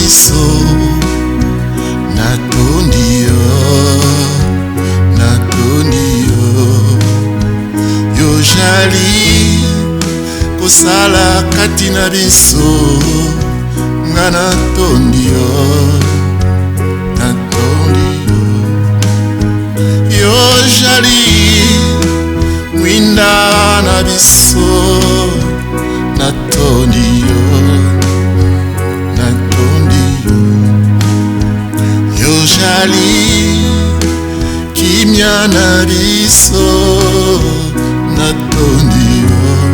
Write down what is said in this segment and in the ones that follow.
biso natondi yo yojali kosala kati na biso nga natondi yo yojali mwinda na biso natondi yo yojali kimya na biso natondi yo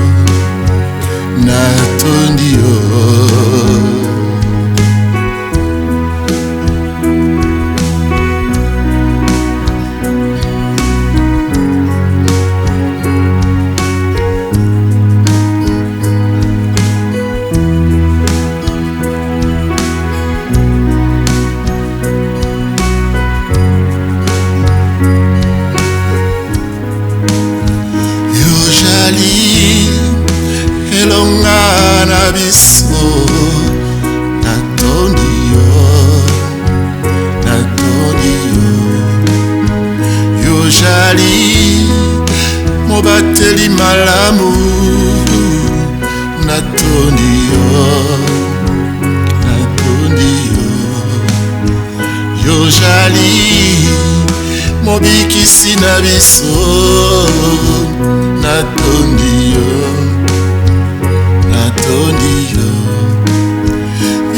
elonga na biso natondi yo yojali mobateli malamu natondi yo yojali mobikisi na biso natondi yo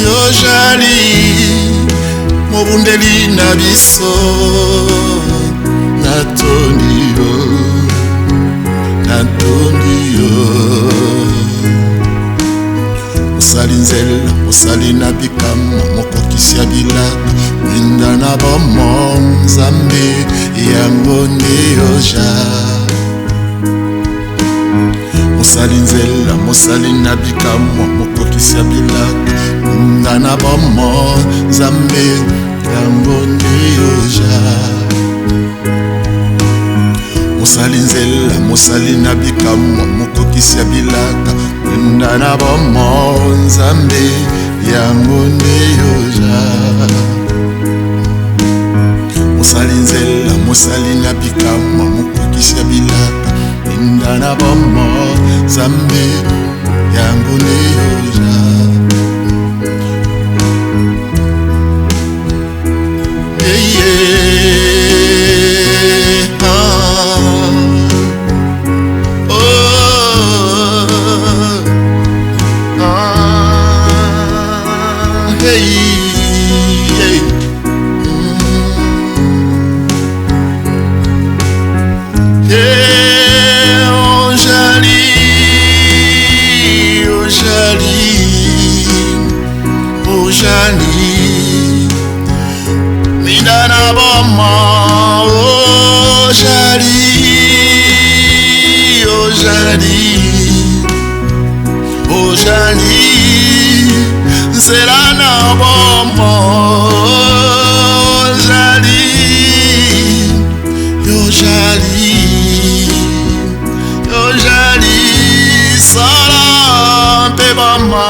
yojali mobundeli na biso natondi yo mosali nzela mosali na bikamwa mokokisi ya bilaka mwinda na bomo nzambe yango nde yoja mosali nzela mosali na bikamwa mokokisi ya bilaka mwinda na bomo nzambe yango nde yoja mosali nzela mosali na bikamwa mokokisi ya bilaka mwinda na bomo nzambe yango nde yoja mosali nzela mosali na bikamwa mokokisi ya bilaka mwinda na bomo nzambe yango nde yoja ojali mwinda na bomo ojali nzela na bomo yojali sala mpe bama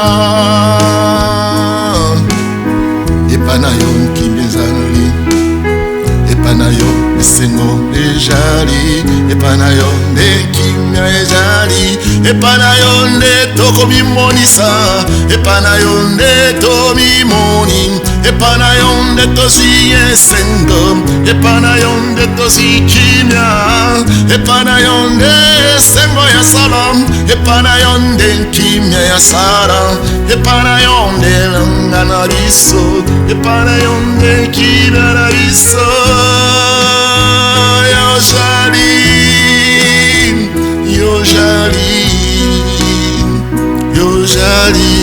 epana yo nkimi ezali epana yo esengo ejali epana yo nde kimia ezali epana yo nde tokomimonisa epana yo nde tomimoni epana yo nde tozi esengo epana yo nde tozi kimia epana yo nde esengo ya sala epana yo nde kimia ya sala epana yo nde langa na biso epana yo nde kimia na biso yojali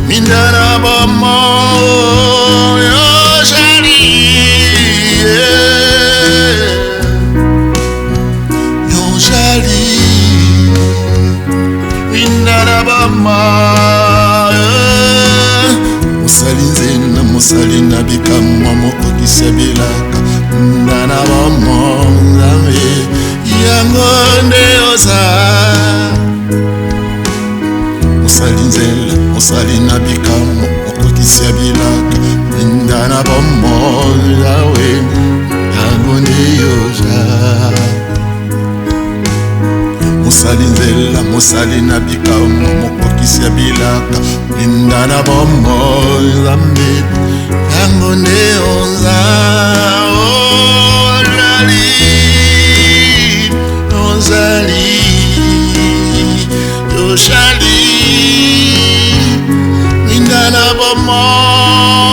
minda na bomo yojali minda na bomo mosali nzela mosali na bikamwa mokokisi ya bilaka minda na bomo nzambe yango nde oza mosali nzela mosali na bikamwa mokisi ya bilaka linda na bomoi yawe yango nde yoza mosali nzela mosali na bikamwa mokokisi ya bilaka linda na bomoi nzambe yango nde yoza ozali yoshali linda na bomoi